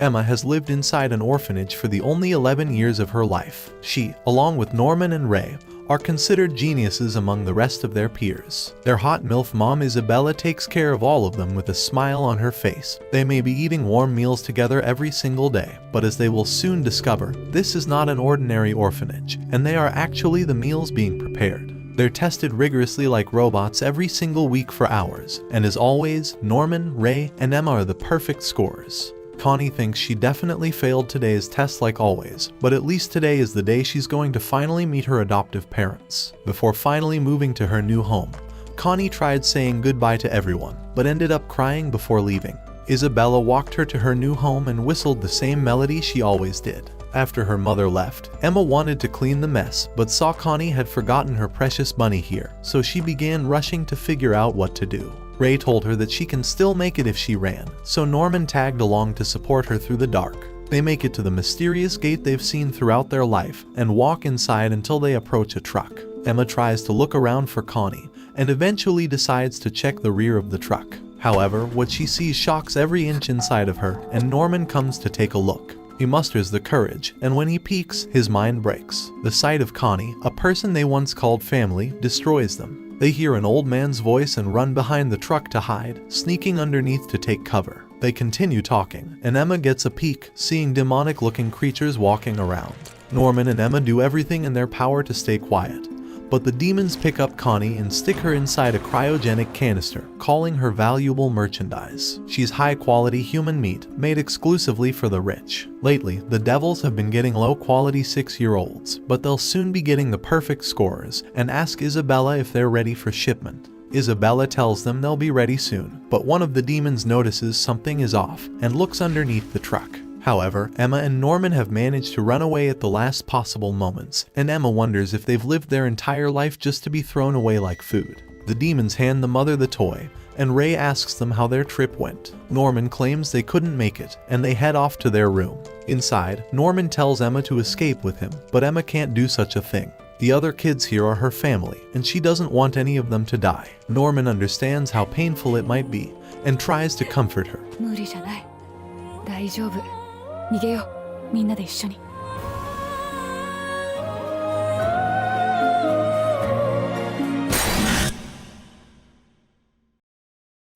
Emma has lived inside an orphanage for the only 11 years of her life. She, along with Norman and Ray, are considered geniuses among the rest of their peers. Their hot MILF mom Isabella takes care of all of them with a smile on her face. They may be eating warm meals together every single day, but as they will soon discover, this is not an ordinary orphanage, and they are actually the meals being prepared. They're tested rigorously like robots every single week for hours, and as always, Norman, Ray, and Emma are the perfect scorers. Connie thinks she definitely failed today's test like always, but at least today is the day she's going to finally meet her adoptive parents. Before finally moving to her new home, Connie tried saying goodbye to everyone, but ended up crying before leaving. Isabella walked her to her new home and whistled the same melody she always did. After her mother left, Emma wanted to clean the mess, but saw Connie had forgotten her precious bunny here, so she began rushing to figure out what to do. Ray told her that she can still make it if she ran, so Norman tagged along to support her through the dark. They make it to the mysterious gate they've seen throughout their life and walk inside until they approach a truck. Emma tries to look around for Connie and eventually decides to check the rear of the truck. However, what she sees shocks every inch inside of her, and Norman comes to take a look. He musters the courage, and when he peeks, his mind breaks. The sight of Connie, a person they once called family, destroys them. They hear an old man's voice and run behind the truck to hide, sneaking underneath to take cover. They continue talking, and Emma gets a peek, seeing demonic-looking creatures walking around. Norman and Emma do everything in their power to stay quiet, but the demons pick up Connie and stick her inside a cryogenic canister, calling her valuable merchandise. She's high-quality human meat, made exclusively for the rich. Lately, the devils have been getting low-quality 6-year-olds, but they'll soon be getting the perfect scores, and ask Isabella if they're ready for shipment. Isabella tells them they'll be ready soon, but one of the demons notices something is off, and looks underneath the truck. However, Emma and Norman have managed to run away at the last possible moments, and Emma wonders if they've lived their entire life just to be thrown away like food. The demons hand the mother the toy, and Ray asks them how their trip went. Norman claims they couldn't make it, and they head off to their room. Inside, Norman tells Emma to escape with him, but Emma can't do such a thing. The other kids here are her family, and she doesn't want any of them to die. Norman understands how painful it might be, and tries to comfort her. 無理じゃない。大丈夫。逃げよう。みんなで一緒に。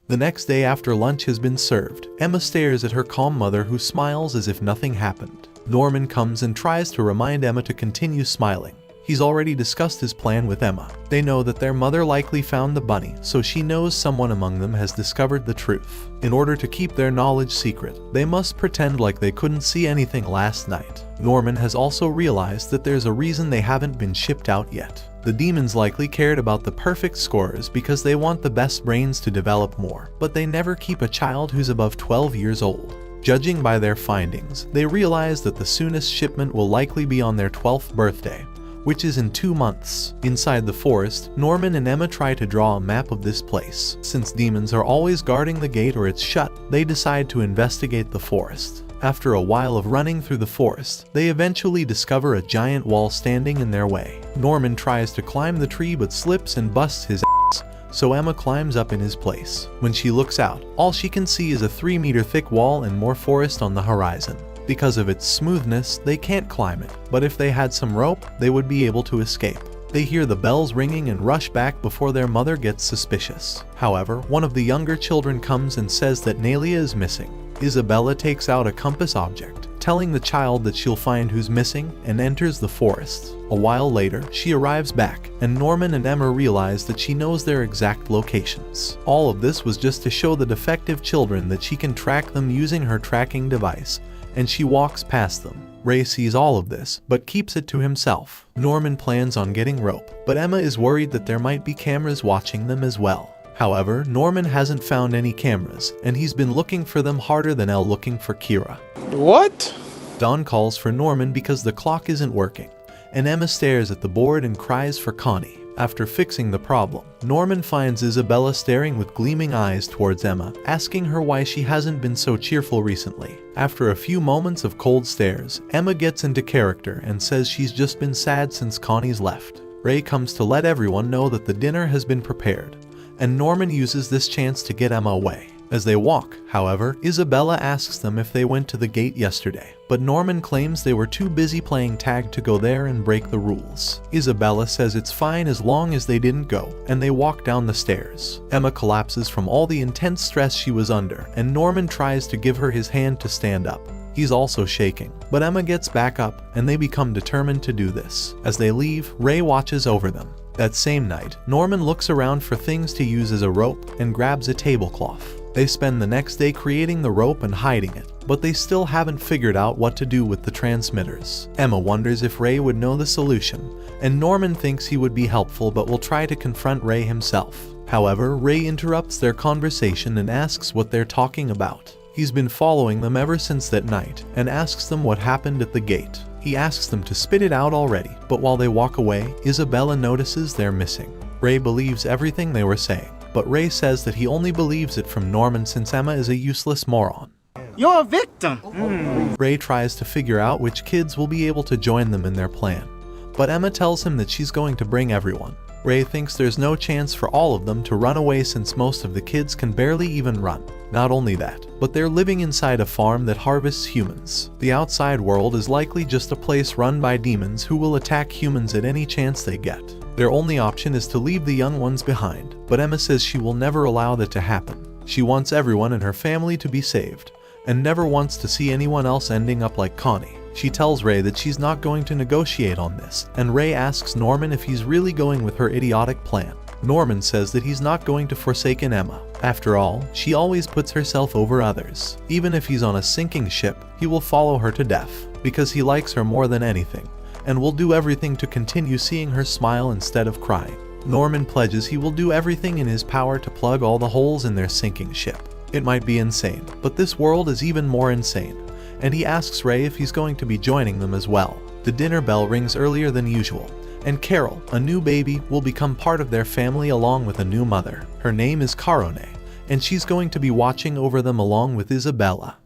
The next day after lunch has been served, Emma stares at her calm mother who smiles as if nothing happened. Norman comes and tries to remind Emma to continue smiling. He's already discussed his plan with Emma. They know that their mother likely found the bunny, so she knows someone among them has discovered the truth. In order to keep their knowledge secret, they must pretend like they couldn't see anything last night. Norman has also realized that there's a reason they haven't been shipped out yet. The demons likely cared about the perfect scorers because they want the best brains to develop more, but they never keep a child who's above 12 years old. Judging by their findings, they realize that the soonest shipment will likely be on their 12th birthday, which is in 2 months. Inside the forest, Norman and Emma try to draw a map of this place. Since demons are always guarding the gate or it's shut, they decide to investigate the forest. After a while of running through the forest, they eventually discover a giant wall standing in their way. Norman tries to climb the tree but slips and busts his ass, so Emma climbs up in his place. When she looks out, all she can see is a 3-meter thick wall and more forest on the horizon. Because of its smoothness, they can't climb it, but if they had some rope, they would be able to escape. They hear the bells ringing and rush back before their mother gets suspicious. However, one of the younger children comes and says that Nalia is missing. Isabella takes out a compass object, telling the child that she'll find who's missing, and enters the forest. A while later, she arrives back, and Norman and Emma realize that she knows their exact locations. All of this was just to show the defective children that she can track them using her tracking device, and she walks past them. Ray sees all of this, but keeps it to himself. Norman plans on getting rope, but Emma is worried that there might be cameras watching them as well. However, Norman hasn't found any cameras, and he's been looking for them harder than Elle looking for Kira. What? Dawn calls for Norman because the clock isn't working, and Emma stares at the board and cries for Connie. After fixing the problem, Norman finds Isabella staring with gleaming eyes towards Emma, asking her why she hasn't been so cheerful recently. After a few moments of cold stares, Emma gets into character and says she's just been sad since Connie's left. Ray comes to let everyone know that the dinner has been prepared, and Norman uses this chance to get Emma away. As they walk, however, Isabella asks them if they went to the gate yesterday, but Norman claims they were too busy playing tag to go there and break the rules. Isabella says it's fine as long as they didn't go, and they walk down the stairs. Emma collapses from all the intense stress she was under, and Norman tries to give her his hand to stand up. He's also shaking, but Emma gets back up, and they become determined to do this. As they leave, Ray watches over them. That same night, Norman looks around for things to use as a rope and grabs a tablecloth. They spend the next day creating the rope and hiding it, but they still haven't figured out what to do with the transmitters. Emma wonders if Ray would know the solution, and Norman thinks he would be helpful but will try to confront Ray himself. However, Ray interrupts their conversation and asks what they're talking about. He's been following them ever since that night and asks them what happened at the gate. He asks them to spit it out already, but while they walk away, Isabella notices they're missing. Ray believes everything they were saying, but Ray says that he only believes it from Norman since Emma is a useless moron. You're a victim! Ray tries to figure out which kids will be able to join them in their plan, but Emma tells him that she's going to bring everyone. Ray thinks there's no chance for all of them to run away since most of the kids can barely even run. Not only that, but they're living inside a farm that harvests humans. The outside world is likely just a place run by demons who will attack humans at any chance they get. Their only option is to leave the young ones behind, but Emma says she will never allow that to happen. She wants everyone in her family to be saved, and never wants to see anyone else ending up like Connie. She tells Ray that she's not going to negotiate on this, and Ray asks Norman if he's really going with her idiotic plan. Norman says that he's not going to forsaken Emma. After all, she always puts herself over others. Even if he's on a sinking ship, he will follow her to death, because he likes her more than anything, and will do everything to continue seeing her smile instead of crying. Norman pledges he will do everything in his power to plug all the holes in their sinking ship. It might be insane, but this world is even more insane, and he asks Ray if he's going to be joining them as well. The dinner bell rings earlier than usual, and Carol, a new baby, will become part of their family along with a new mother. Her name is Karone, and she's going to be watching over them along with Isabella.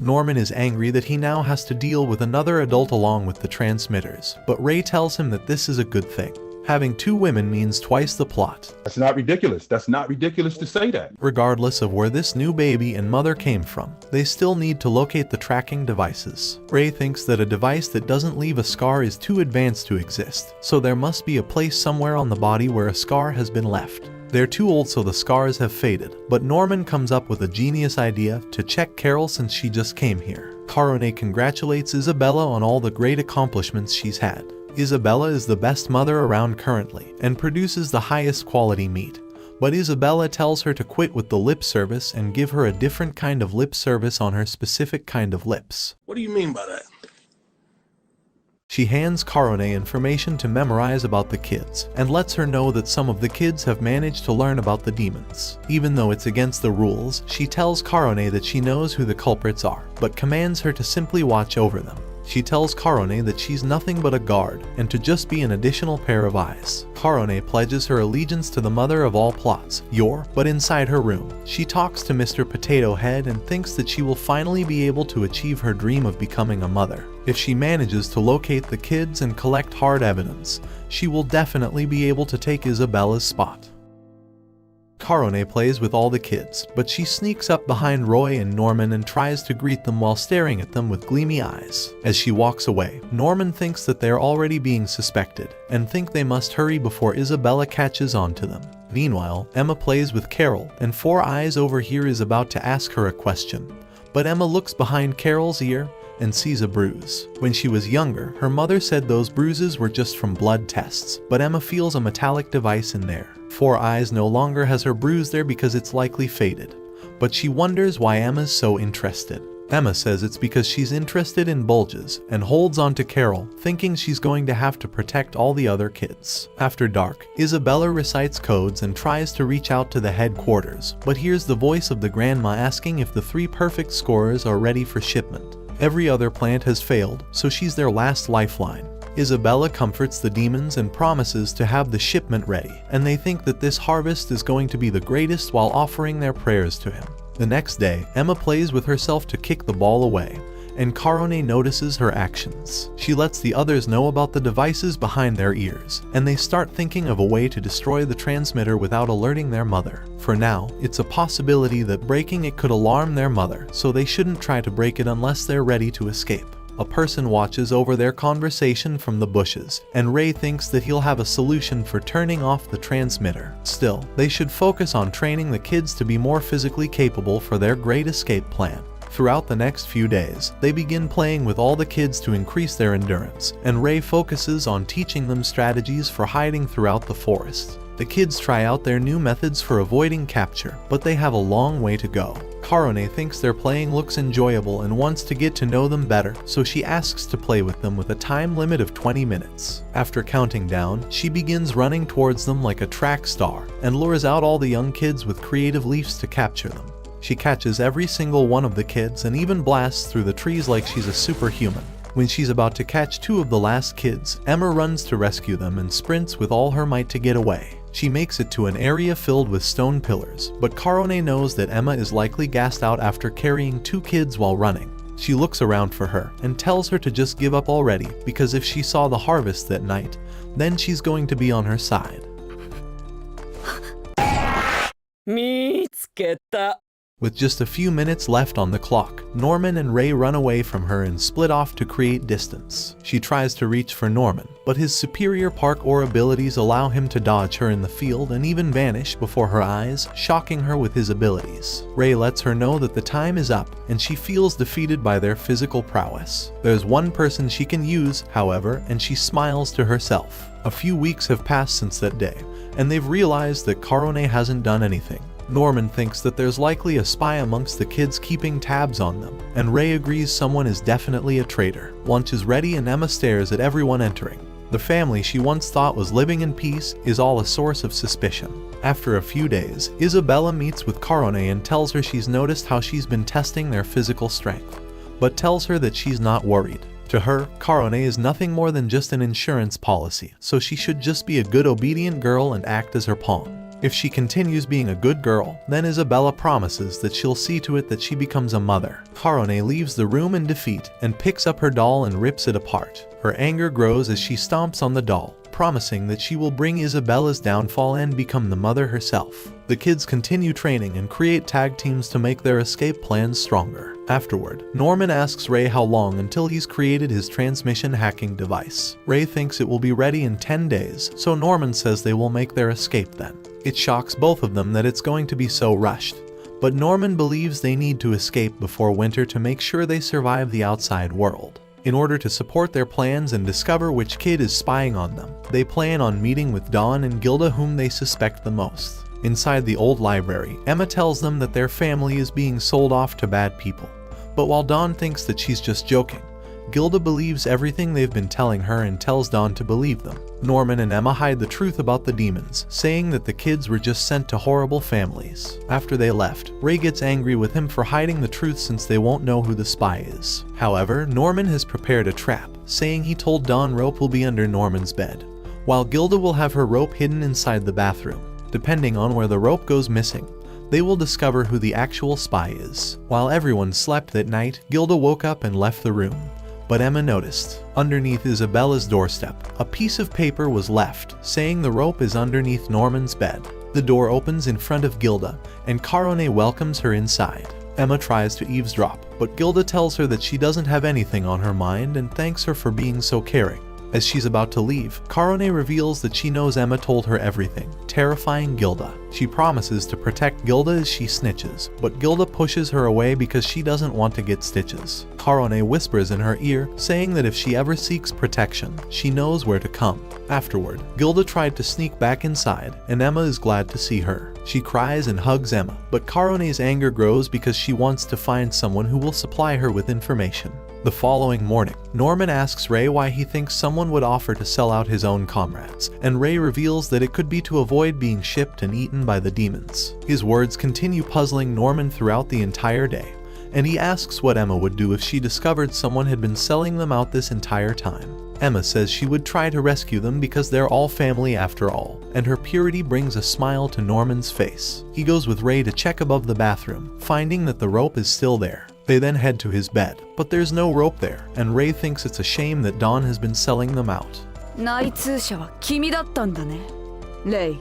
Norman is angry that he now has to deal with another adult along with the transmitters, but Ray tells him that this is a good thing. Having two women means twice the plot. That's not ridiculous. That's not ridiculous to say that. Regardless of where this new baby and mother came from, they still need to locate the tracking devices. Ray thinks that a device that doesn't leave a scar is too advanced to exist, so there must be a place somewhere on the body where a scar has been left. They're too old so the scars have faded, but Norman comes up with a genius idea to check Carol since she just came here. Karone congratulates Isabella on all the great accomplishments she's had. Isabella is the best mother around currently and produces the highest quality meat, but Isabella tells her to quit with the lip service and give her a different kind of lip service on her specific kind of lips. What do you mean by that? She hands Karone information to memorize about the kids and lets her know that some of the kids have managed to learn about the demons. Even though it's against the rules, she tells Karone that she knows who the culprits are, but commands her to simply watch over them. She tells Karone that she's nothing but a guard and to just be an additional pair of eyes. Karone pledges her allegiance to the mother of all plots, Yor, but inside her room, she talks to Mr. Potato Head and thinks that she will finally be able to achieve her dream of becoming a mother. If she manages to locate the kids and collect hard evidence, she will definitely be able to take Isabella's spot. Karone plays with all the kids, but she sneaks up behind Roy and Norman and tries to greet them while staring at them with gleamy eyes. As she walks away, Norman thinks that they're already being suspected, and think they must hurry before Isabella catches on to them. Meanwhile, Emma plays with Carol, and Four Eyes over here is about to ask her a question. But Emma looks behind Carol's ear and sees a bruise. When she was younger, her mother said those bruises were just from blood tests, but Emma feels a metallic device in there. Four Eyes no longer has her bruise there because it's likely faded, but she wonders why Emma's so interested. Emma says it's because she's interested in bulges and holds on to Carol, thinking she's going to have to protect all the other kids. After dark, Isabella recites codes and tries to reach out to the headquarters, but hears the voice of the grandma asking if the 3 perfect scorers are ready for shipment. Every other plant has failed, so she's their last lifeline. Isabella comforts the demons and promises to have the shipment ready, and they think that this harvest is going to be the greatest while offering their prayers to him. The next day, Emma plays with herself to kick the ball away, and Karone notices her actions. She lets the others know about the devices behind their ears, and they start thinking of a way to destroy the transmitter without alerting their mother. For now, it's a possibility that breaking it could alarm their mother, so they shouldn't try to break it unless they're ready to escape. A person watches over their conversation from the bushes, and Ray thinks that he'll have a solution for turning off the transmitter. Still, they should focus on training the kids to be more physically capable for their great escape plan. Throughout the next few days, they begin playing with all the kids to increase their endurance, and Ray focuses on teaching them strategies for hiding throughout the forest. The kids try out their new methods for avoiding capture, but they have a long way to go. Karone thinks their playing looks enjoyable and wants to get to know them better, so she asks to play with them with a time limit of 20 minutes. After counting down, she begins running towards them like a track star and lures out all the young kids with creative leaps to capture them. She catches every single one of the kids and even blasts through the trees like she's a superhuman. When she's about to catch 2 of the last kids, Emma runs to rescue them and sprints with all her might to get away. She makes it to an area filled with stone pillars, but Karone knows that Emma is likely gassed out after carrying 2 kids while running. She looks around for her and tells her to just give up already, because if she saw the harvest that night, then she's going to be on her side. 見つけた。 With just a few minutes left on the clock, Norman and Ray run away from her and split off to create distance. She tries to reach for Norman, but his superior parkour abilities allow him to dodge her in the field and even vanish before her eyes, shocking her with his abilities. Ray lets her know that the time is up, and she feels defeated by their physical prowess. There's one person she can use, however, and she smiles to herself. A few weeks have passed since that day, and they've realized that Karone hasn't done anything. Norman thinks that there's likely a spy amongst the kids keeping tabs on them, and Ray agrees someone is definitely a traitor. Lunch is ready and Emma stares at everyone entering. The family she once thought was living in peace is all a source of suspicion. After a few days, Isabella meets with Karone and tells her she's noticed how she's been testing their physical strength, but tells her that she's not worried. To her, Karone is nothing more than just an insurance policy, so she should just be a good obedient girl and act as her pawn. If she continues being a good girl, then Isabella promises that she'll see to it that she becomes a mother. Karone leaves the room in defeat and picks up her doll and rips it apart. Her anger grows as she stomps on the doll, promising that she will bring Isabella's downfall and become the mother herself. The kids continue training and create tag teams to make their escape plans stronger. Afterward, Norman asks Ray how long until he's created his transmission hacking device. Ray thinks it will be ready in 10 days, so Norman says they will make their escape then. It shocks both of them that it's going to be so rushed, but Norman believes they need to escape before winter to make sure they survive the outside world. In order to support their plans and discover which kid is spying on them, they plan on meeting with Dawn and Gilda, whom they suspect the most. Inside the old library, Emma tells them that their family is being sold off to bad people. But while Dawn thinks that she's just joking, Gilda believes everything they've been telling her and tells Dawn to believe them. Norman and Emma hide the truth about the demons, saying that the kids were just sent to horrible families. After they left, Ray gets angry with him for hiding the truth since they won't know who the spy is. However, Norman has prepared a trap, saying he told Dawn rope will be under Norman's bed, while Gilda will have her rope hidden inside the bathroom. Depending on where the rope goes missing, they will discover who the actual spy is. While everyone slept that night, Gilda woke up and left the room. But Emma noticed, underneath Isabella's doorstep, a piece of paper was left, saying the rope is underneath Norman's bed. The door opens in front of Gilda, and Karone welcomes her inside. Emma tries to eavesdrop, but Gilda tells her that she doesn't have anything on her mind and thanks her for being so caring. As she's about to leave, Karone reveals that she knows Emma told her everything, terrifying Gilda. She promises to protect Gilda as she snitches, but Gilda pushes her away because she doesn't want to get stitches. Karone whispers in her ear, saying that if she ever seeks protection, she knows where to come. Afterward, Gilda tried to sneak back inside, and Emma is glad to see her. She cries and hugs Emma, but Karone's anger grows because she wants to find someone who will supply her with information. The following morning, Norman asks Ray why he thinks someone would offer to sell out his own comrades, and Ray reveals that it could be to avoid being shipped and eaten by the demons. His words continue puzzling Norman throughout the entire day, and he asks what Emma would do if she discovered someone had been selling them out this entire time. Emma says she would try to rescue them because they're all family after all, and her purity brings a smile to Norman's face. He goes with Ray to check above the bathroom, finding that the rope is still there. They then head to his bed, but there's no rope there, and Ray thinks it's a shame that Dawn has been selling them out. 内通者は君だったんだね、レイ。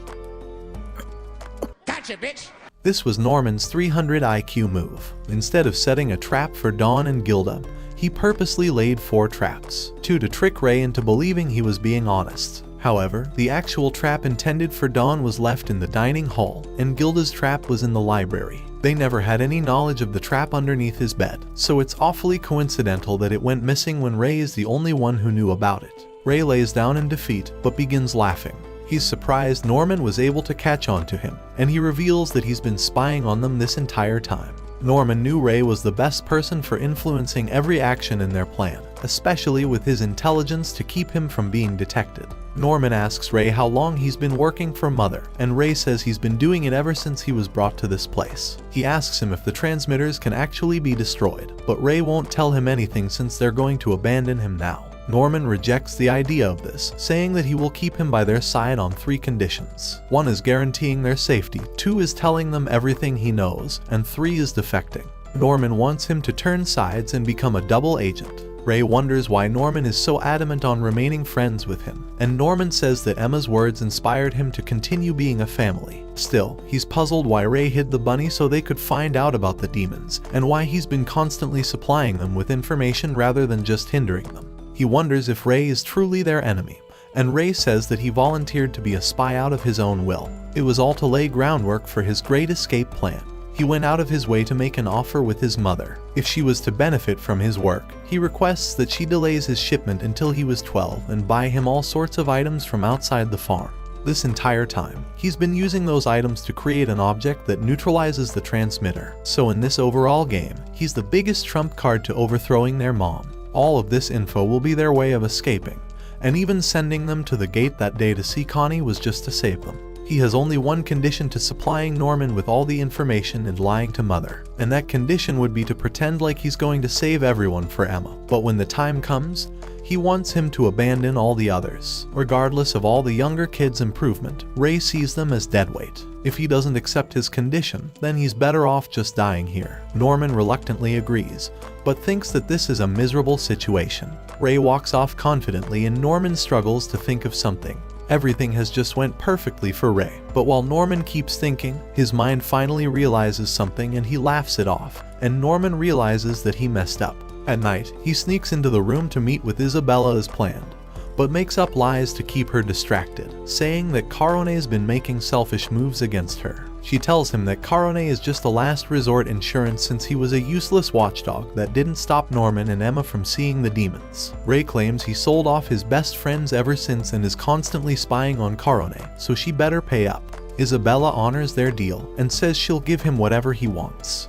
This was Norman's 300 IQ move. Instead of setting a trap for Dawn and Gilda, he purposely laid 4 traps, 2 to trick Ray into believing he was being honest. However, the actual trap intended for Dawn was left in the dining hall, and Gilda's trap was in the library. They never had any knowledge of the trap underneath his bed, so it's awfully coincidental that it went missing when Ray is the only one who knew about it. Ray lays down in defeat, but begins laughing. He's surprised Norman was able to catch on to him, and he reveals that he's been spying on them this entire time. Norman knew Ray was the best person for influencing every action in their plan, especially with his intelligence to keep him from being detected. Norman asks Ray how long he's been working for Mother, and Ray says he's been doing it ever since he was brought to this place. He asks him if the transmitters can actually be destroyed, but Ray won't tell him anything since they're going to abandon him now. Norman rejects the idea of this, saying that he will keep him by their side on 3 conditions. 1 is guaranteeing their safety, 2 is telling them everything he knows, and 3 is defecting. Norman wants him to turn sides and become a double agent. Ray wonders why Norman is so adamant on remaining friends with him, and Norman says that Emma's words inspired him to continue being a family. Still, he's puzzled why Ray hid the bunny so they could find out about the demons, and why he's been constantly supplying them with information rather than just hindering them. He wonders if Ray is truly their enemy, and Ray says that he volunteered to be a spy out of his own will. It was all to lay groundwork for his great escape plan. He went out of his way to make an offer with his mother. If she was to benefit from his work, he requests that she delays his shipment until he was 12 and buy him all sorts of items from outside the farm. This entire time, he's been using those items to create an object that neutralizes the transmitter. So in this overall game, he's the biggest trump card to overthrowing their mom. All of this info will be their way of escaping, and even sending them to the gate that day to see Connie was just to save them. He has only one condition to supplying Norman with all the information and lying to Mother, and that condition would be to pretend like he's going to save everyone for Emma. But when the time comes, he wants him to abandon all the others. Regardless of all the younger kids' improvement, Ray sees them as deadweight. If he doesn't accept his condition, then he's better off just dying here. Norman reluctantly agrees, but thinks that this is a miserable situation. Ray walks off confidently and Norman struggles to think of something. Everything has just went perfectly for Ray, but while Norman keeps thinking, his mind finally realizes something and he laughs it off, and Norman realizes that he messed up. At night, he sneaks into the room to meet with Isabella as planned, but makes up lies to keep her distracted, saying that Carone's been making selfish moves against her. She tells him that Carone is just a last resort insurance since he was a useless watchdog that didn't stop Norman and Emma from seeing the demons. Ray claims he sold off his best friends ever since and is constantly spying on Carone, so she better pay up. Isabella honors their deal and says she'll give him whatever he wants.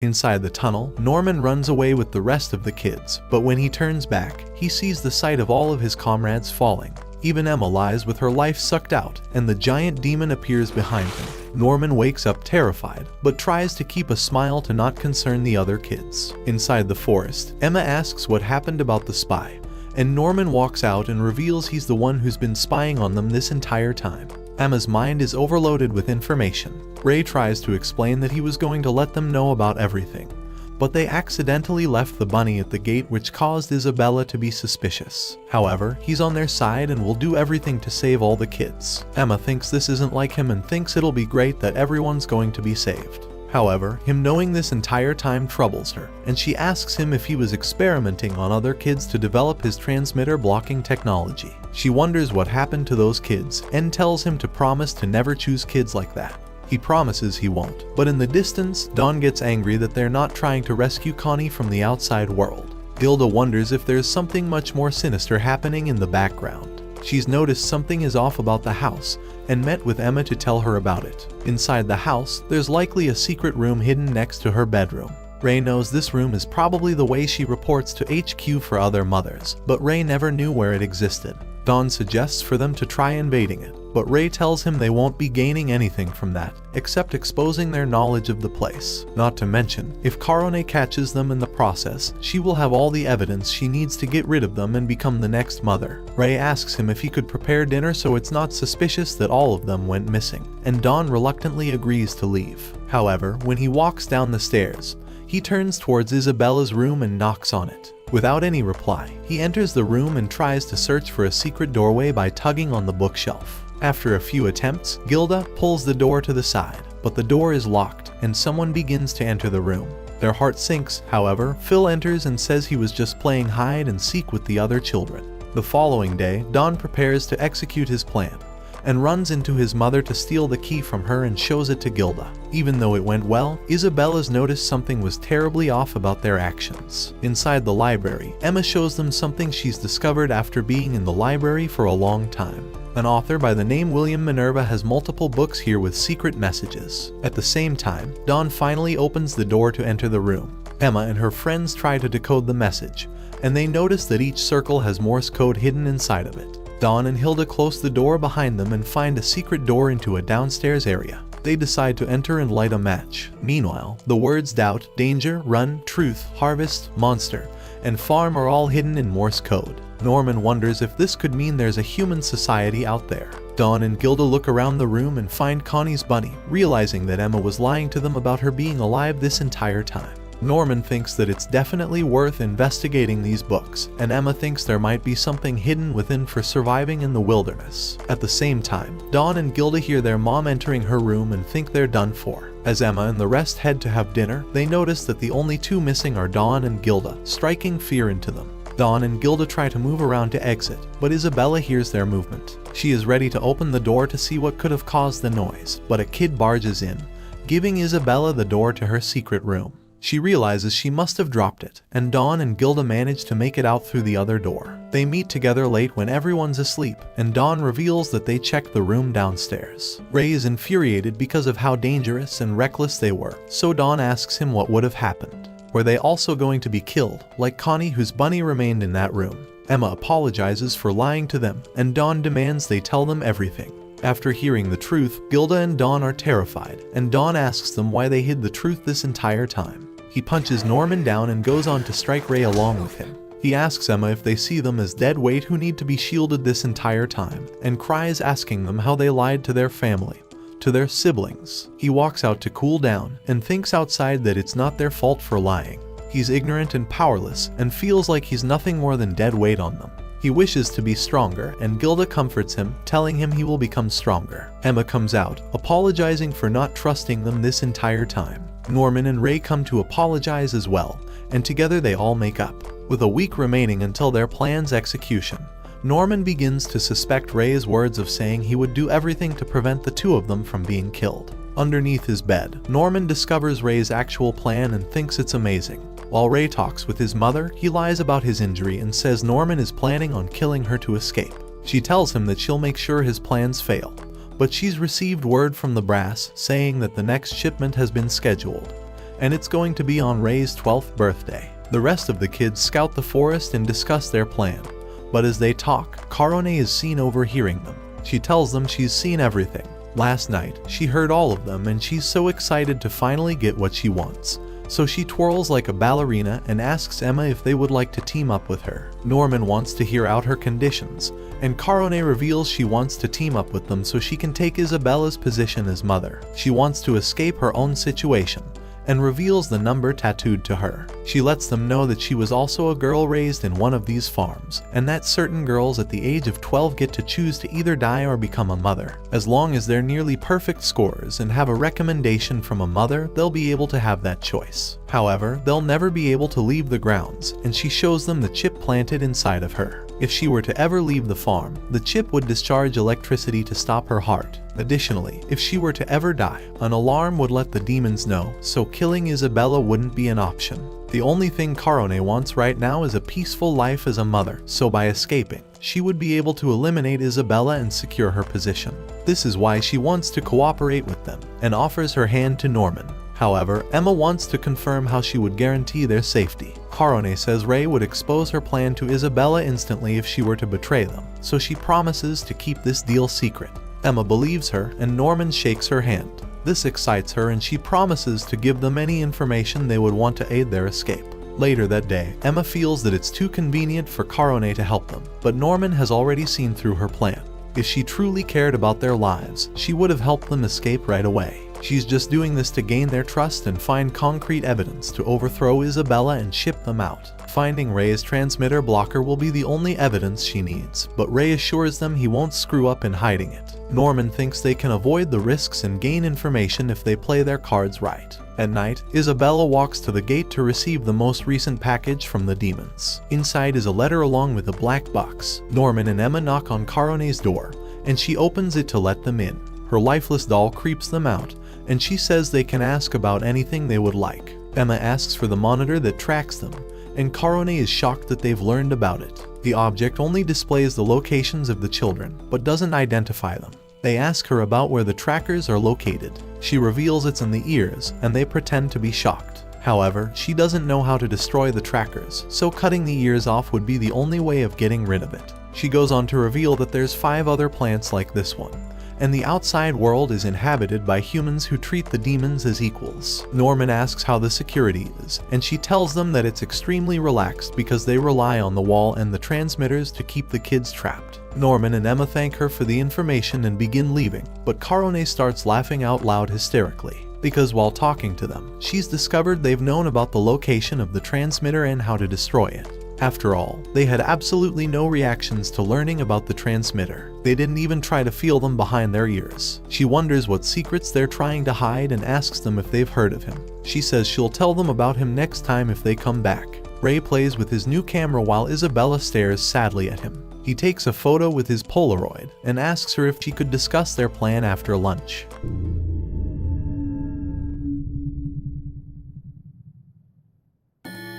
Inside the tunnel, Norman runs away with the rest of the kids, but when he turns back, he sees the sight of all of his comrades falling. Even Emma lies with her life sucked out, and the giant demon appears behind him. Norman wakes up terrified, but tries to keep a smile to not concern the other kids. Inside the forest, Emma asks what happened about the spy, and Norman walks out and reveals he's the one who's been spying on them this entire time. Emma's mind is overloaded with information. Ray tries to explain that he was going to let them know about everything, but they accidentally left the bunny at the gate, which caused Isabella to be suspicious. However, he's on their side and will do everything to save all the kids. Emma thinks this isn't like him and thinks it'll be great that everyone's going to be saved. However, him knowing this entire time troubles her, and she asks him if he was experimenting on other kids to develop his transmitter blocking technology. She wonders what happened to those kids and tells him to promise to never choose kids like that. He promises he won't, but in the distance, Dawn gets angry that they're not trying to rescue Connie from the outside world. Gilda wonders if there's something much more sinister happening in the background. She's noticed something is off about the house and met with Emma to tell her about it. Inside the house, there's likely a secret room hidden next to her bedroom. Ray knows this room is probably the way she reports to HQ for other mothers, but Ray never knew where it existed. Dawn suggests for them to try invading it, but Ray tells him they won't be gaining anything from that, except exposing their knowledge of the place. Not to mention, if Karone catches them in the process, she will have all the evidence she needs to get rid of them and become the next mother. Ray asks him if he could prepare dinner so it's not suspicious that all of them went missing, and Dawn reluctantly agrees to leave. However, when he walks down the stairs, he turns towards Isabella's room and knocks on it. Without any reply, he enters the room and tries to search for a secret doorway by tugging on the bookshelf. After a few attempts, Gilda pulls the door to the side, but the door is locked and someone begins to enter the room. Their heart sinks, however, Phil enters and says he was just playing hide and seek with the other children. The following day, Don prepares to execute his plan and runs into his mother to steal the key from her and shows it to Gilda. Even though it went well, Isabella's noticed something was terribly off about their actions. Inside the library, Emma shows them something she's discovered after being in the library for a long time. An author by the name William Minerva has multiple books here with secret messages. At the same time, Dawn finally opens the door to enter the room. Emma and her friends try to decode the message, and they notice that each circle has Morse code hidden inside of it. Dawn and Hilda close the door behind them and find a secret door into a downstairs area. They decide to enter and light a match. Meanwhile, the words doubt, danger, run, truth, harvest, monster, and farm are all hidden in Morse code. Norman wonders if this could mean there's a human society out there. Dawn and Gilda look around the room and find Connie's bunny, realizing that Emma was lying to them about her being alive this entire time. Norman thinks that it's definitely worth investigating these books, and Emma thinks there might be something hidden within for surviving in the wilderness. At the same time, Dawn and Gilda hear their mom entering her room and think they're done for. As Emma and the rest head to have dinner, they notice that the only two missing are Dawn and Gilda, striking fear into them. Dawn and Gilda try to move around to exit, but Isabella hears their movement. She is ready to open the door to see what could have caused the noise, but a kid barges in, giving Isabella the door to her secret room. She realizes she must have dropped it, and Dawn and Gilda manage to make it out through the other door. They meet together late when everyone's asleep, and Dawn reveals that they checked the room downstairs. Ray is infuriated because of how dangerous and reckless they were, so Dawn asks him what would have happened. Were they also going to be killed, like Connie, whose bunny remained in that room? Emma apologizes for lying to them, and Dawn demands they tell them everything. After hearing the truth, Gilda and Dawn are terrified, and Dawn asks them why they hid the truth this entire time. He punches Norman down and goes on to strike Ray along with him. He asks Emma if they see them as dead weight who need to be shielded this entire time, and cries asking them how they lied to their family, to their siblings. He walks out to cool down and thinks outside that it's not their fault for lying. He's ignorant and powerless and feels like he's nothing more than dead weight on them. He wishes to be stronger, and Gilda comforts him, telling him he will become stronger. Emma comes out, apologizing for not trusting them this entire time. Norman and Ray come to apologize as well, and together they all make up. With a week remaining until their plan's execution, Norman begins to suspect Ray's words of saying he would do everything to prevent the two of them from being killed. Underneath his bed, Norman discovers Ray's actual plan and thinks it's amazing. While Ray talks with his mother, he lies about his injury and says Norman is planning on killing her to escape. She tells him that she'll make sure his plans fail, but she's received word from the brass saying that the next shipment has been scheduled, and it's going to be on Ray's 12th birthday. The rest of the kids scout the forest and discuss their plan, but as they talk, Karone is seen overhearing them. She tells them she's seen everything. Last night, she heard all of them and she's so excited to finally get what she wants. So she twirls like a ballerina and asks Emma if they would like to team up with her. Norman wants to hear out her conditions, and Karone reveals she wants to team up with them so she can take Isabella's position as mother. She wants to escape her own situation, and reveals the number tattooed to her. She lets them know that she was also a girl raised in one of these farms, and that certain girls at the age of 12 get to choose to either die or become a mother. As long as they're nearly perfect scores and have a recommendation from a mother, they'll be able to have that choice. However, they'll never be able to leave the grounds, and she shows them the chip planted inside of her. If she were to ever leave the farm, the chip would discharge electricity to stop her heart. Additionally, if she were to ever die, an alarm would let the demons know, so killing Isabella wouldn't be an option. The only thing Karone wants right now is a peaceful life as a mother, so by escaping, she would be able to eliminate Isabella and secure her position. This is why she wants to cooperate with them, and offers her hand to Norman. However, Emma wants to confirm how she would guarantee their safety. Karone says Ray would expose her plan to Isabella instantly if she were to betray them, so she promises to keep this deal secret. Emma believes her and Norman shakes her hand. This excites her and she promises to give them any information they would want to aid their escape. Later that day, Emma feels that it's too convenient for Karone to help them, but Norman has already seen through her plan. If she truly cared about their lives, she would have helped them escape right away. She's just doing this to gain their trust and find concrete evidence to overthrow Isabella and ship them out. Finding Ray's transmitter blocker will be the only evidence she needs, but Ray assures them he won't screw up in hiding it. Norman thinks they can avoid the risks and gain information if they play their cards right. At night, Isabella walks to the gate to receive the most recent package from the demons. Inside is a letter along with a black box. Norman and Emma knock on Karone's door, and she opens it to let them in. Her lifeless doll creeps them out, and she says they can ask about anything they would like. Emma asks for the monitor that tracks them, and Karone is shocked that they've learned about it. The object only displays the locations of the children, but doesn't identify them. They ask her about where the trackers are located. She reveals it's in the ears, and they pretend to be shocked. However, she doesn't know how to destroy the trackers, so cutting the ears off would be the only way of getting rid of it. She goes on to reveal that there's 5 other plants like this one, and the outside world is inhabited by humans who treat the demons as equals. Norman asks how the security is, and she tells them that it's extremely relaxed because they rely on the wall and the transmitters to keep the kids trapped. Norman and Emma thank her for the information and begin leaving, but Karone starts laughing out loud hysterically, because while talking to them, she's discovered they've known about the location of the transmitter and how to destroy it. After all, they had absolutely no reactions to learning about the transmitter. They didn't even try to feel them behind their ears. She wonders what secrets they're trying to hide and asks them if they've heard of him. She says she'll tell them about him next time if they come back. Ray plays with his new camera while Isabella stares sadly at him. He takes a photo with his Polaroid and asks her if she could discuss their plan after lunch.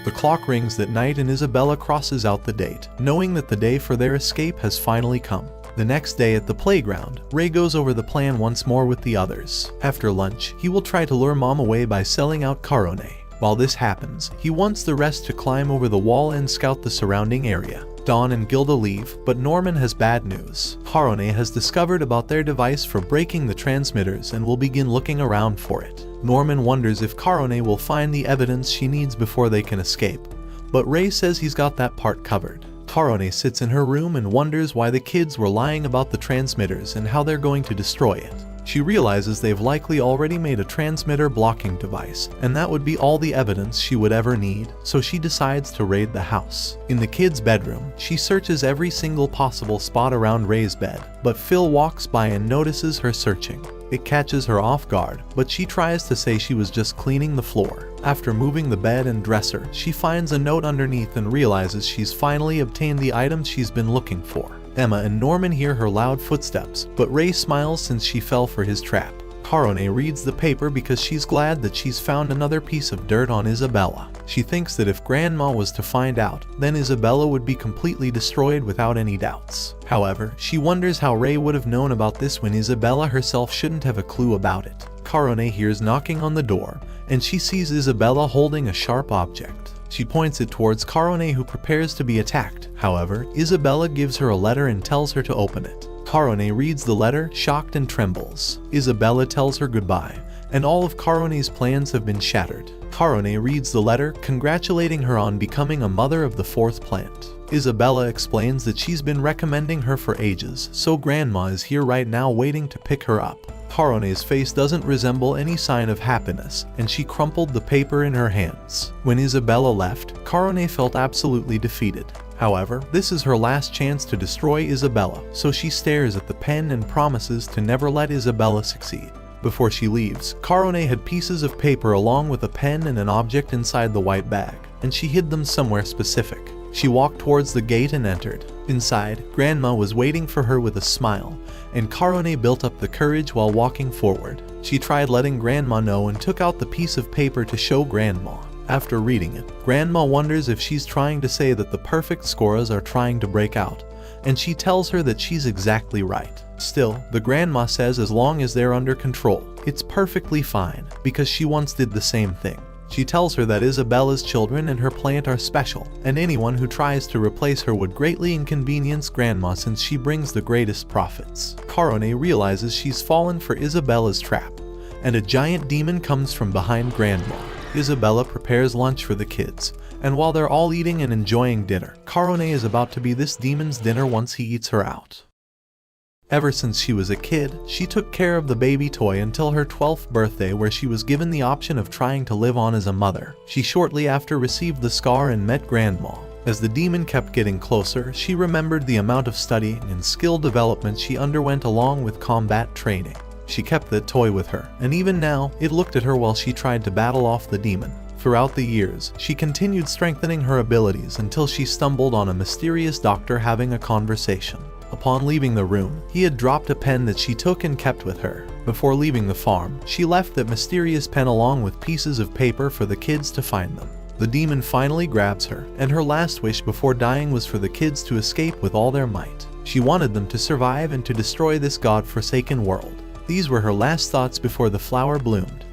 The clock rings that night and Isabella crosses out the date, knowing that the day for their escape has finally come. The next day at the playground, Ray goes over the plan once more with the others. After lunch, he will try to lure Mom away by selling out Karone. While this happens, he wants the rest to climb over the wall and scout the surrounding area. Dawn and Gilda leave, but Norman has bad news. Karone has discovered about their device for breaking the transmitters and will begin looking around for it. Norman wonders if Karone will find the evidence she needs before they can escape, but Ray says he's got that part covered. Karone sits in her room and wonders why the kids were lying about the transmitters and how they're going to destroy it. She realizes they've likely already made a transmitter blocking device, and that would be all the evidence she would ever need, so she decides to raid the house. In the kids' bedroom, she searches every single possible spot around Ray's bed, but Phil walks by and notices her searching. It catches her off guard, but she tries to say she was just cleaning the floor. After moving the bed and dresser, she finds a note underneath and realizes she's finally obtained the items she's been looking for. Emma and Norman hear her loud footsteps, but Ray smiles since she fell for his trap. Karone reads the paper because she's glad that she's found another piece of dirt on Isabella. She thinks that if Grandma was to find out, then Isabella would be completely destroyed without any doubts. However, she wonders how Ray would have known about this when Isabella herself shouldn't have a clue about it. Karone hears knocking on the door, and she sees Isabella holding a sharp object. She points it towards Karone, who prepares to be attacked. However, Isabella gives her a letter and tells her to open it. Karone reads the letter, shocked and trembles. Isabella tells her goodbye, and all of Karone's plans have been shattered. Karone reads the letter, congratulating her on becoming a mother of the 4th plant. Isabella explains that she's been recommending her for ages, so Grandma is here right now waiting to pick her up. Karone's face doesn't resemble any sign of happiness, and she crumpled the paper in her hands. When Isabella left, Karone felt absolutely defeated. However, this is her last chance to destroy Isabella, so she stares at the pen and promises to never let Isabella succeed. Before she leaves, Karone had pieces of paper along with a pen and an object inside the white bag, and she hid them somewhere specific. She walked towards the gate and entered. Inside, Grandma was waiting for her with a smile, and Karone built up the courage while walking forward. She tried letting Grandma know and took out the piece of paper to show Grandma. After reading it, Grandma wonders if she's trying to say that the perfect scorers are trying to break out, and she tells her that she's exactly right. Still, the Grandma says as long as they're under control, it's perfectly fine, because she once did the same thing. She tells her that Isabella's children and her plant are special, and anyone who tries to replace her would greatly inconvenience Grandma since she brings the greatest profits. Karone realizes she's fallen for Isabella's trap, and a giant demon comes from behind Grandma. Isabella prepares lunch for the kids, and while they're all eating and enjoying dinner, Karone is about to be this demon's dinner once he eats her out. Ever since she was a kid, she took care of the baby toy until her 12th birthday, where she was given the option of trying to live on as a mother. She shortly after received the scar and met Grandma. As the demon kept getting closer, she remembered the amount of study and skill development she underwent along with combat training. She kept the toy with her, and even now, it looked at her while she tried to battle off the demon. Throughout the years, she continued strengthening her abilities until she stumbled on a mysterious doctor having a conversation. Upon leaving the room, he had dropped a pen that she took and kept with her. Before leaving the farm, she left that mysterious pen along with pieces of paper for the kids to find them. The demon finally grabs her, and her last wish before dying was for the kids to escape with all their might. She wanted them to survive and to destroy this god-forsaken world. These were her last thoughts before the flower bloomed.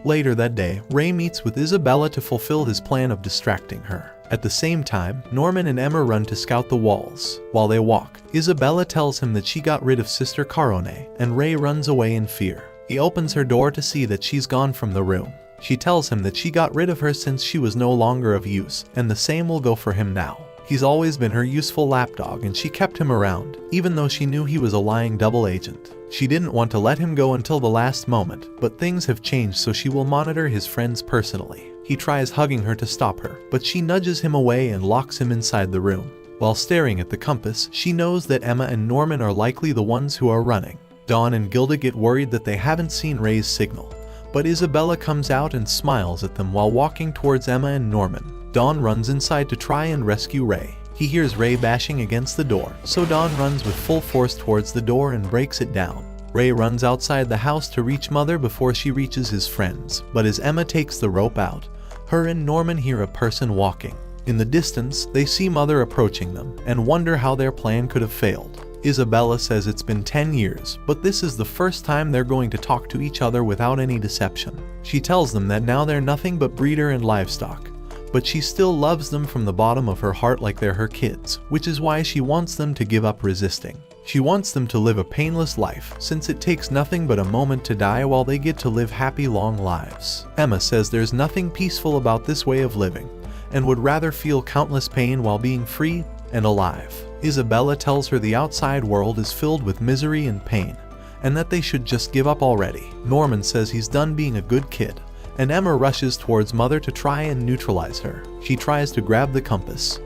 Later that day, Ray meets with Isabella to fulfill his plan of distracting her. At the same time, Norman and Emma run to scout the walls. While they walk, Isabella tells him that she got rid of Sister Karone, and Ray runs away in fear. He opens her door to see that she's gone from the room. She tells him that she got rid of her since she was no longer of use, and the same will go for him now. He's always been her useful lapdog, and she kept him around, even though she knew he was a lying double agent. She didn't want to let him go until the last moment, but things have changed, so she will monitor his friends personally. He tries hugging her to stop her, but she nudges him away and locks him inside the room. While staring at the compass, she knows that Emma and Norman are likely the ones who are running. Dawn and Gilda get worried that they haven't seen Ray's signal, but Isabella comes out and smiles at them while walking towards Emma and Norman. Dawn runs inside to try and rescue Ray. He hears Ray bashing against the door, so Dawn runs with full force towards the door and breaks it down. Ray runs outside the house to reach Mother before she reaches his friends, but as Emma takes the rope out, her and Norman hear a person walking. In the distance, they see Mother approaching them and wonder how their plan could have failed. Isabella says it's been 10 years, but this is the first time they're going to talk to each other without any deception. She tells them that now they're nothing but breeder and livestock, but she still loves them from the bottom of her heart like they're her kids, which is why she wants them to give up resisting. She wants them to live a painless life, since it takes nothing but a moment to die while they get to live happy long lives. Emma says there's nothing peaceful about this way of living, and would rather feel countless pain while being free and alive. Isabella tells her the outside world is filled with misery and pain, and that they should just give up already. Norman says he's done being a good kid, and Emma rushes towards Mother to try and neutralize her. She tries to grab the compass.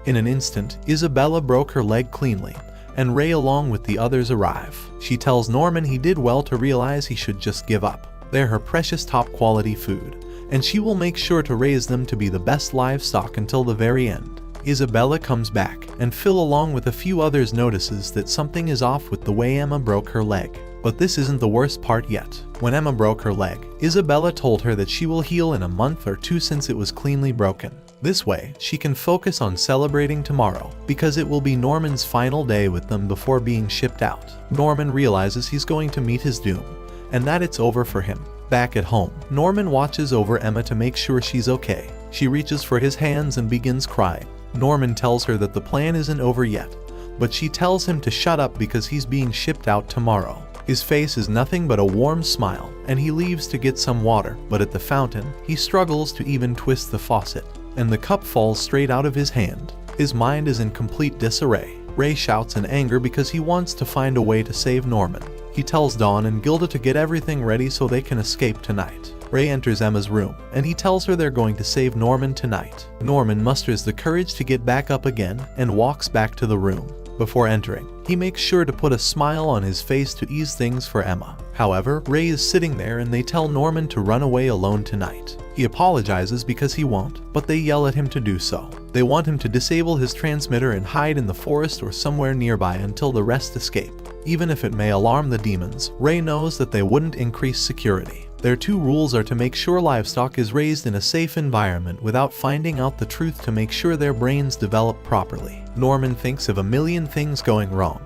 In an instant, Isabella broke her leg cleanly, and Ray along with the others arrive. She tells Norman he did well to realize he should just give up. They're her precious top quality food, and she will make sure to raise them to be the best livestock until the very end. Isabella comes back, and Phil along with a few others notices that something is off with the way Emma broke her leg. But this isn't the worst part yet. When Emma broke her leg, Isabella told her that she will heal in a month or two since it was cleanly broken. This way, she can focus on celebrating tomorrow, because it will be Norman's final day with them before being shipped out. Norman realizes he's going to meet his doom, and that it's over for him. Back at home, Norman watches over Emma to make sure she's okay. She reaches for his hands and begins crying. Norman tells her that the plan isn't over yet, but she tells him to shut up because he's being shipped out tomorrow. His face is nothing but a warm smile, and he leaves to get some water, but at the fountain, he struggles to even twist the faucet, and the cup falls straight out of his hand. His mind is in complete disarray. Ray shouts in anger because he wants to find a way to save Norman. He tells Dawn and Gilda to get everything ready so they can escape tonight. Ray enters Emma's room, and he tells her they're going to save Norman tonight. Norman musters the courage to get back up again and walks back to the room. Before entering, he makes sure to put a smile on his face to ease things for Emma. However, Ray is sitting there and they tell Norman to run away alone tonight. He apologizes because he won't, but they yell at him to do so. They want him to disable his transmitter and hide in the forest or somewhere nearby until the rest escape. Even if it may alarm the demons, Ray knows that they wouldn't increase security. Their two rules are to make sure livestock is raised in a safe environment without finding out the truth to make sure their brains develop properly. Norman thinks of a million things going wrong,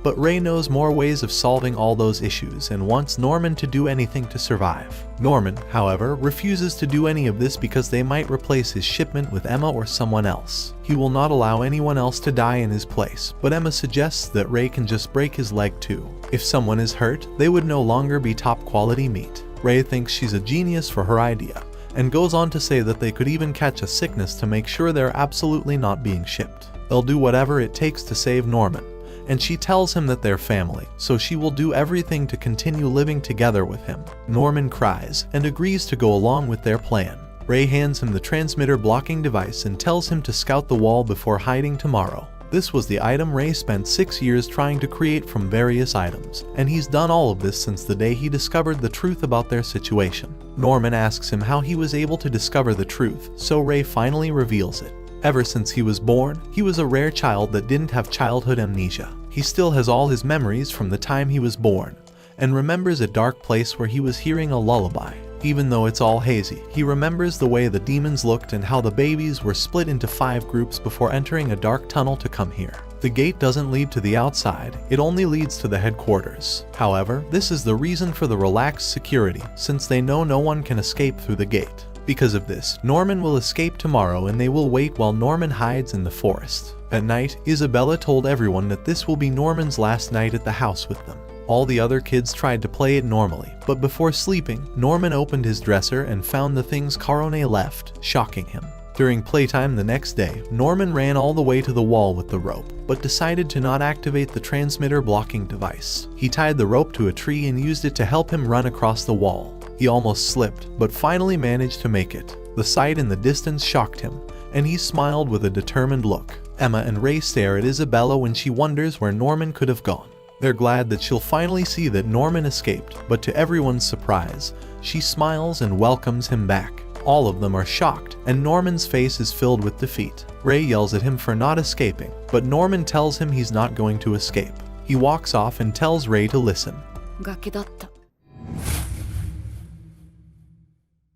but Ray knows more ways of solving all those issues and wants Norman to do anything to survive. Norman, however, refuses to do any of this because they might replace his shipment with Emma or someone else. He will not allow anyone else to die in his place, but Emma suggests that Ray can just break his leg too. If someone is hurt, they would no longer be top quality meat. Ray thinks she's a genius for her idea, and goes on to say that they could even catch a sickness to make sure they're absolutely not being shipped. They'll do whatever it takes to save Norman, and she tells him that they're family, so she will do everything to continue living together with him. Norman cries and agrees to go along with their plan. Ray hands him the transmitter blocking device and tells him to scout the wall before hiding tomorrow. This was the item Ray spent 6 years trying to create from various items, and he's done all of this since the day he discovered the truth about their situation. Norman asks him how he was able to discover the truth, so Ray finally reveals it. Ever since he was born, he was a rare child that didn't have childhood amnesia. He still has all his memories from the time he was born, and remembers a dark place where he was hearing a lullaby. Even though it's all hazy, he remembers the way the demons looked and how the babies were split into 5 groups before entering a dark tunnel to come here. The gate doesn't lead to the outside, it only leads to the headquarters. However, this is the reason for the relaxed security, since they know no one can escape through the gate. Because of this, Norman will escape tomorrow and they will wait while Norman hides in the forest. At night, Isabella told everyone that this will be Norman's last night at the house with them. All the other kids tried to play it normally, but before sleeping, Norman opened his dresser and found the things Carone left, shocking him. During playtime the next day, Norman ran all the way to the wall with the rope, but decided to not activate the transmitter blocking device. He tied the rope to a tree and used it to help him run across the wall. He almost slipped, but finally managed to make it. The sight in the distance shocked him, and he smiled with a determined look. Emma and Ray stare at Isabella when she wonders where Norman could have gone. They're glad that she'll finally see that Norman escaped, but to everyone's surprise, she smiles and welcomes him back. All of them are shocked, and Norman's face is filled with defeat. Ray yells at him for not escaping, but Norman tells him he's not going to escape. He walks off and tells Ray to listen. 崖だった。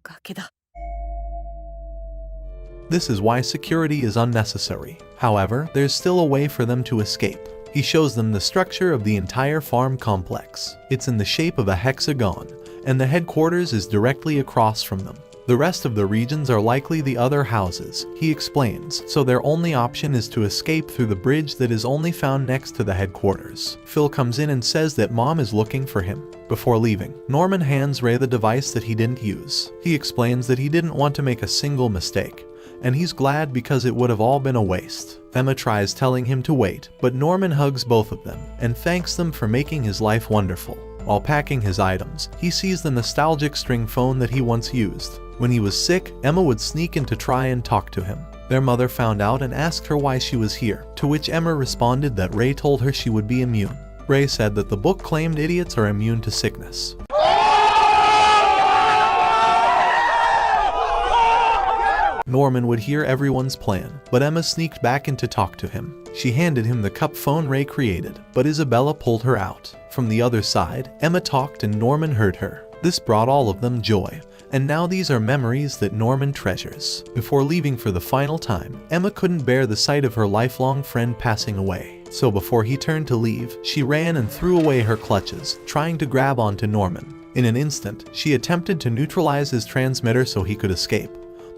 崖だ。 This is why security is unnecessary. However, there's still a way for them to escape. He shows them the structure of the entire farm complex. It's in the shape of a hexagon, and the headquarters is directly across from them. The rest of the regions are likely the other houses, he explains, so their only option is to escape through the bridge that is only found next to the headquarters. Phil comes in and says that Mom is looking for him. Before leaving, Norman hands Ray the device that he didn't use. He explains that he didn't want to make a single mistake, and he's glad because it would have all been a waste. Emma tries telling him to wait, but Norman hugs both of them and thanks them for making his life wonderful. While packing his items, he sees the nostalgic string phone that he once used. When he was sick, Emma would sneak in to try and talk to him. Their mother found out and asked her why she was here, to which Emma responded that Ray told her she would be immune. Ray said that the book claimed idiots are immune to sickness. Norman would hear everyone's plan, but Emma sneaked back in to talk to him. She handed him the cup phone Ray created, but Isabella pulled her out. From the other side, Emma talked and Norman heard her. This brought all of them joy, and now these are memories that Norman treasures. Before leaving for the final time, Emma couldn't bear the sight of her lifelong friend passing away. So before he turned to leave, she ran and threw away her clutches, trying to grab onto Norman. In an instant, she attempted to neutralize his transmitter so he could escape,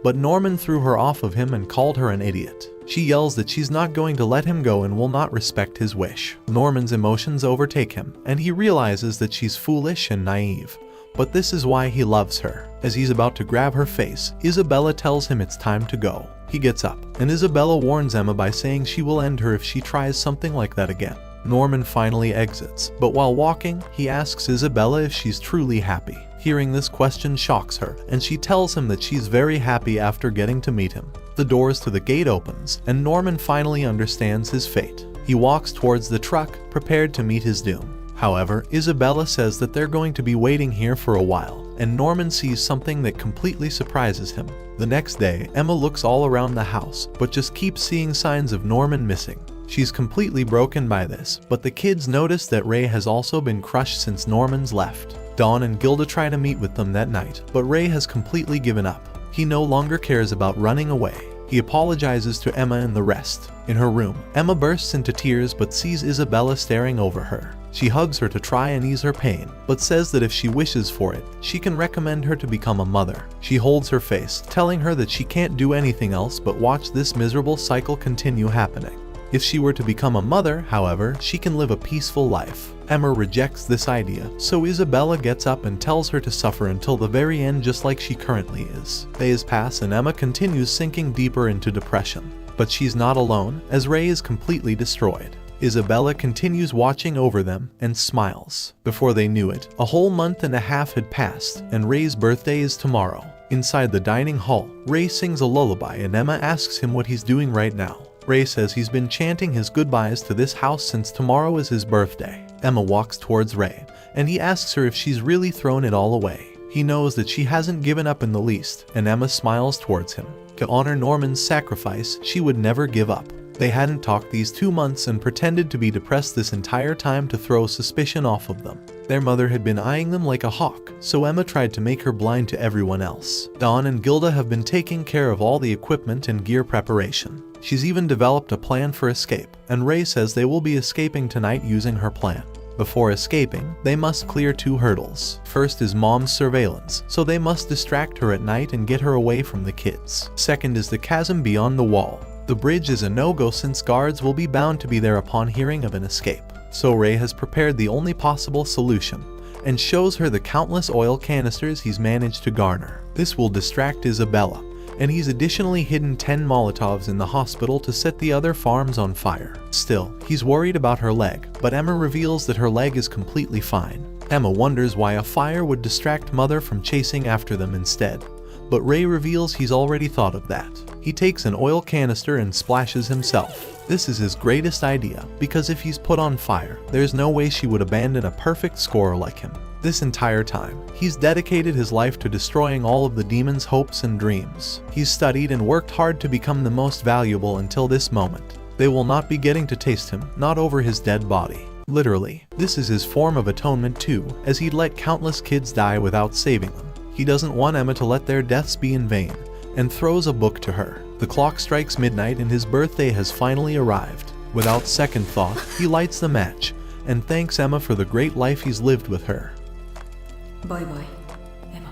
but Norman threw her off of him and called her an idiot. She yells that she's not going to let him go and will not respect his wish. Norman's emotions overtake him, and he realizes that she's foolish and naive. But this is why he loves her. As he's about to grab her face, Isabella tells him it's time to go. He gets up, and Isabella warns Emma by saying she will end her if she tries something like that again. Norman finally exits, but while walking, he asks Isabella if she's truly happy. Hearing this question shocks her, and she tells him that she's very happy after getting to meet him. The doors to the gate opens, and Norman finally understands his fate. He walks towards the truck, prepared to meet his doom. However, Isabella says that they're going to be waiting here for a while, and Norman sees something that completely surprises him. The next day, Emma looks all around the house, but just keeps seeing signs of Norman missing. She's completely broken by this, but the kids notice that Ray has also been crushed since Norman's left. Dawn and Gilda try to meet with them that night, but Ray has completely given up. He no longer cares about running away. He apologizes to Emma and the rest. In her room, Emma bursts into tears but sees Isabella staring over her. She hugs her to try and ease her pain, but says that if she wishes for it, she can recommend her to become a mother. She holds her face, telling her that she can't do anything else but watch this miserable cycle continue happening. If she were to become a mother, however, she can live a peaceful life. Emma rejects this idea, so Isabella gets up and tells her to suffer until the very end just like she currently is. Days pass and Emma continues sinking deeper into depression. But she's not alone, as Ray is completely destroyed. Isabella continues watching over them and smiles. Before they knew it, a whole month and a half had passed, and Ray's birthday is tomorrow. Inside the dining hall, Ray sings a lullaby and Emma asks him what he's doing right now. Ray says he's been chanting his goodbyes to this house since tomorrow is his birthday. Emma walks towards Ray, and he asks her if she's really thrown it all away. He knows that she hasn't given up in the least, and Emma smiles towards him. To honor Norman's sacrifice, she would never give up. They hadn't talked these 2 months and pretended to be depressed this entire time to throw suspicion off of them. Their mother had been eyeing them like a hawk, so Emma tried to make her blind to everyone else. Dawn and Gilda have been taking care of all the equipment and gear preparation. She's even developed a plan for escape, and Ray says they will be escaping tonight using her plan. Before escaping, they must clear 2 hurdles. First is Mom's surveillance, so they must distract her at night and get her away from the kids. Second is the chasm beyond the wall. The bridge is a no-go since guards will be bound to be there upon hearing of an escape. So Ray has prepared the only possible solution, and shows her the countless oil canisters he's managed to garner. This will distract Isabella, and he's additionally hidden 10 Molotovs in the hospital to set the other farms on fire. Still, he's worried about her leg, but Emma reveals that her leg is completely fine. Emma wonders why a fire would distract Mother from chasing after them instead, but Ray reveals he's already thought of that. He takes an oil canister and splashes himself. This is his greatest idea, because if he's put on fire, there's no way she would abandon a perfect scorer like him. This entire time, he's dedicated his life to destroying all of the demon's hopes and dreams. He's studied and worked hard to become the most valuable until this moment. They will not be getting to taste him, not over his dead body. Literally, this is his form of atonement too, as he'd let countless kids die without saving them. He doesn't want Emma to let their deaths be in vain, and throws a book to her. The clock strikes midnight and his birthday has finally arrived. Without second thought, he lights the match, and thanks Emma for the great life he's lived with her. Bye bye, Emma.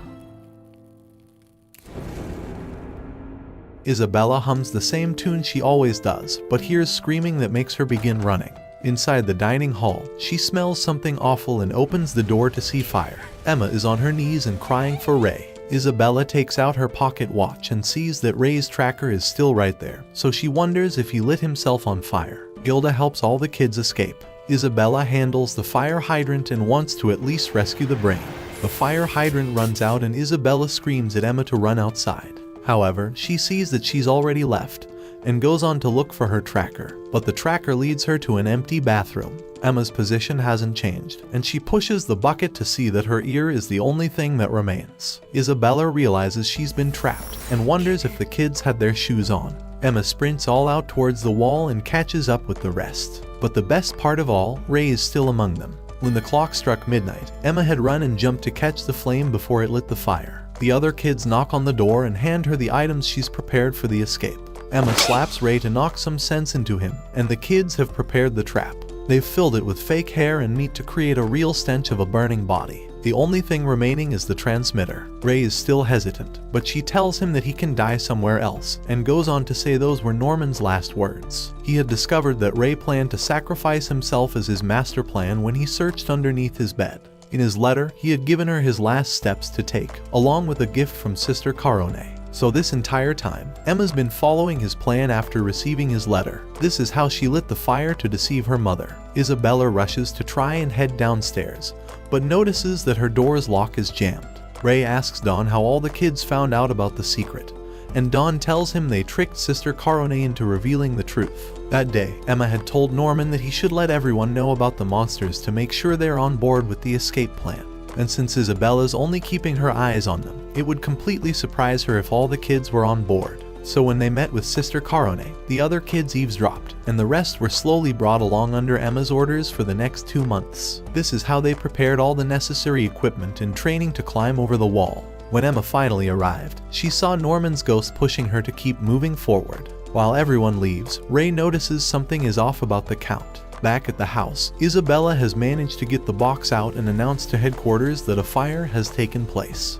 Isabella hums the same tune she always does, but hears screaming that makes her begin running. Inside the dining hall, she smells something awful and opens the door to see fire. Emma is on her knees and crying for Ray. Isabella takes out her pocket watch and sees that Ray's tracker is still right there, so she wonders if he lit himself on fire. Gilda helps all the kids escape. Isabella handles the fire hydrant and wants to at least rescue the brain. The fire hydrant runs out and Isabella screams at Emma to run outside. However, she sees that she's already left, and goes on to look for her tracker, but the tracker leads her to an empty bathroom. Emma's position hasn't changed, and she pushes the bucket to see that her ear is the only thing that remains. Isabella realizes she's been trapped, and wonders if the kids had their shoes on. Emma sprints all out towards the wall and catches up with the rest. But the best part of all, Ray is still among them. When the clock struck midnight, Emma had run and jumped to catch the flame before it lit the fire. The other kids knock on the door and hand her the items she's prepared for the escape. Emma slaps Ray to knock some sense into him, and the kids have prepared the trap. They've filled it with fake hair and meat to create a real stench of a burning body. The only thing remaining is the transmitter. Ray is still hesitant, but she tells him that he can die somewhere else, and goes on to say those were Norman's last words. He had discovered that Ray planned to sacrifice himself as his master plan when he searched underneath his bed. In his letter, he had given her his last steps to take, along with a gift from Sister Carone. So this entire time, Emma's been following his plan after receiving his letter. This is how she lit the fire to deceive her mother. Isabella rushes to try and head downstairs, but notices that her door's lock is jammed. Ray asks Dawn how all the kids found out about the secret, and Dawn tells him they tricked Sister Carone into revealing the truth. That day, Emma had told Norman that he should let everyone know about the monsters to make sure they're on board with the escape plan. And since Isabella's only keeping her eyes on them, it would completely surprise her if all the kids were on board. So when they met with Sister Karone, the other kids eavesdropped, and the rest were slowly brought along under Emma's orders for the next 2 months. This is how they prepared all the necessary equipment and training to climb over the wall. When Emma finally arrived, she saw Norman's ghost pushing her to keep moving forward. While everyone leaves, Ray notices something is off about the Count. Back at the house, Isabella has managed to get the box out and announce to headquarters that a fire has taken place.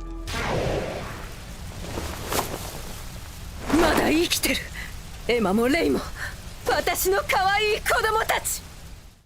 まだ生きてる。エマもレイも私の可愛い子供たち。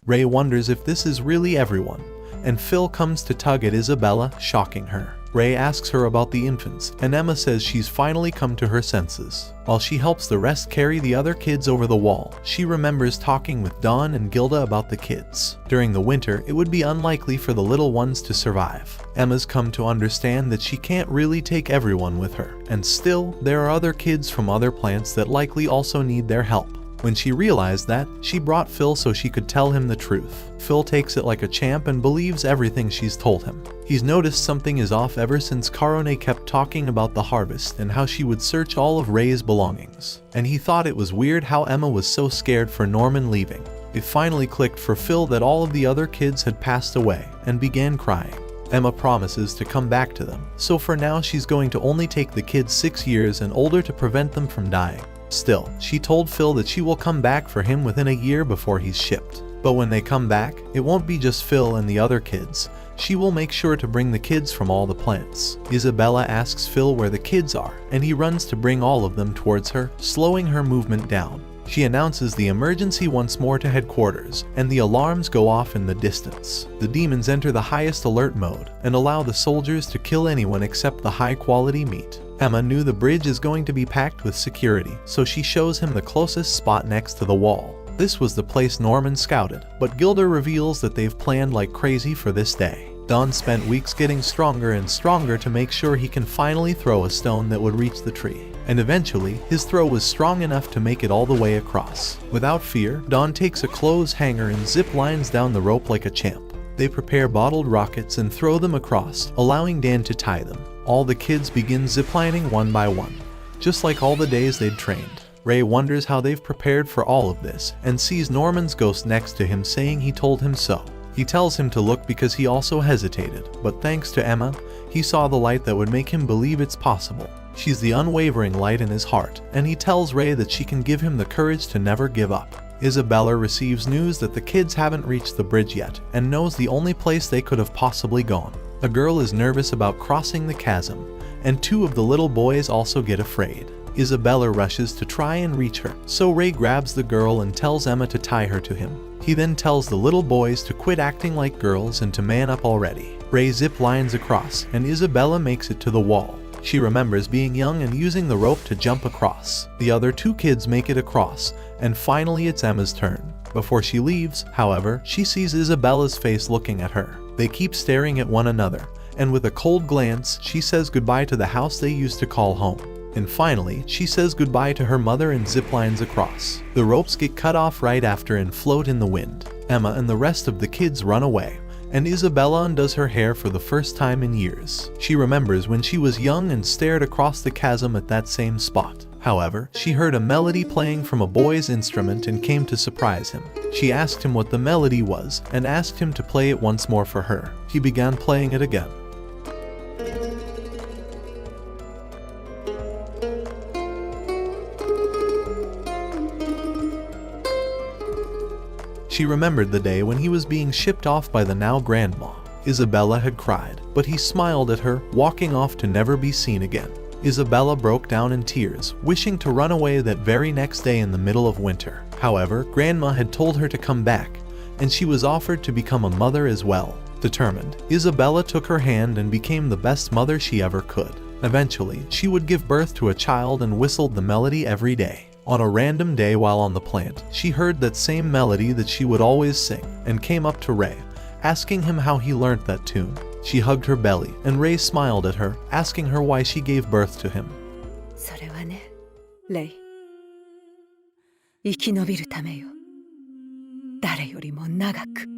Ray wonders if this is really everyone, and Phil comes to tug at Isabella, shocking her. Ray asks her about the infants, and Emma says she's finally come to her senses. While she helps the rest carry the other kids over the wall, she remembers talking with Dawn and Gilda about the kids. During the winter, it would be unlikely for the little ones to survive. Emma's come to understand that she can't really take everyone with her, and still, there are other kids from other plants that likely also need their help. When she realized that, she brought Phil so she could tell him the truth. Phil takes it like a champ and believes everything she's told him. He's noticed something is off ever since Karone kept talking about the harvest and how she would search all of Ray's belongings. And he thought it was weird how Emma was so scared for Norman leaving. It finally clicked for Phil that all of the other kids had passed away and began crying. Emma promises to come back to them, so for now she's going to only take the kids 6 years and older to prevent them from dying. Still, she told Phil that she will come back for him within a year before he's shipped. But when they come back, it won't be just Phil and the other kids. She will make sure to bring the kids from all the plants. Isabella asks Phil where the kids are, and he runs to bring all of them towards her, slowing her movement down. She announces the emergency once more to headquarters, and the alarms go off in the distance. The demons enter the highest alert mode and allow the soldiers to kill anyone except the high-quality meat. Emma knew the bridge is going to be packed with security, so she shows him the closest spot next to the wall. This was the place Norman scouted, but Gilda reveals that they've planned like crazy for this day. Don spent weeks getting stronger and stronger to make sure he can finally throw a stone that would reach the tree. And eventually, his throw was strong enough to make it all the way across. Without fear, Don takes a clothes hanger and zip lines down the rope like a champ. They prepare bottled rockets and throw them across, allowing Dan to tie them. All the kids begin ziplining one by one, just like all the days they'd trained. Ray wonders how they've prepared for all of this and sees Norman's ghost next to him saying he told him so. He tells him to look because he also hesitated, but thanks to Emma, he saw the light that would make him believe it's possible. She's the unwavering light in his heart, and he tells Ray that she can give him the courage to never give up. Isabella receives news that the kids haven't reached the bridge yet and knows the only place they could have possibly gone. A girl is nervous about crossing the chasm, and 2 of the little boys also get afraid. Isabella rushes to try and reach her, so Ray grabs the girl and tells Emma to tie her to him. He then tells the little boys to quit acting like girls and to man up already. Ray zip lines across, and Isabella makes it to the wall. She remembers being young and using the rope to jump across. The other 2 kids make it across, and finally it's Emma's turn. Before she leaves, however, she sees Isabella's face looking at her. They keep staring at one another, and with a cold glance, she says goodbye to the house they used to call home. And finally, she says goodbye to her mother and ziplines across. The ropes get cut off right after and float in the wind. Emma and the rest of the kids run away, and Isabella undoes her hair for the first time in years. She remembers when she was young and stared across the chasm at that same spot. However, she heard a melody playing from a boy's instrument and came to surprise him. She asked him what the melody was and asked him to play it once more for her. He began playing it again. She remembered the day when he was being shipped off by the now grandma. Isabella had cried, but he smiled at her, walking off to never be seen again. Isabella broke down in tears, wishing to run away that very next day in the middle of winter. However, Grandma had told her to come back, and she was offered to become a mother as well. Determined, Isabella took her hand and became the best mother she ever could. Eventually, she would give birth to a child and whistled the melody every day. On a random day while on the plant, she heard that same melody that she would always sing, and came up to Ray, asking him how he learnt that tune. She hugged her belly, and Ray smiled at her, asking her why she gave birth to him. それはね、レイ。生き延びるためよ。誰よりも長く。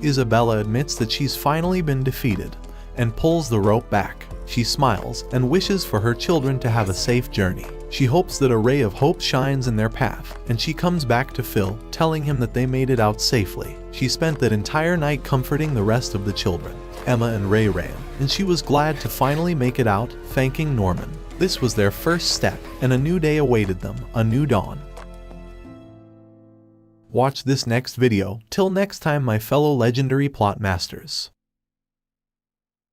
Isabella admits that she's finally been defeated, and pulls the rope back. She smiles and wishes for her children to have a safe journey. She hopes that a ray of hope shines in their path, and she comes back to Phil, telling him that they made it out safely. She spent that entire night comforting the rest of the children. Emma and Ray ran, and she was glad to finally make it out, thanking Norman. This was their first step, and a new day awaited them, a new dawn. Watch this next video. Till next time, my fellow legendary plot masters.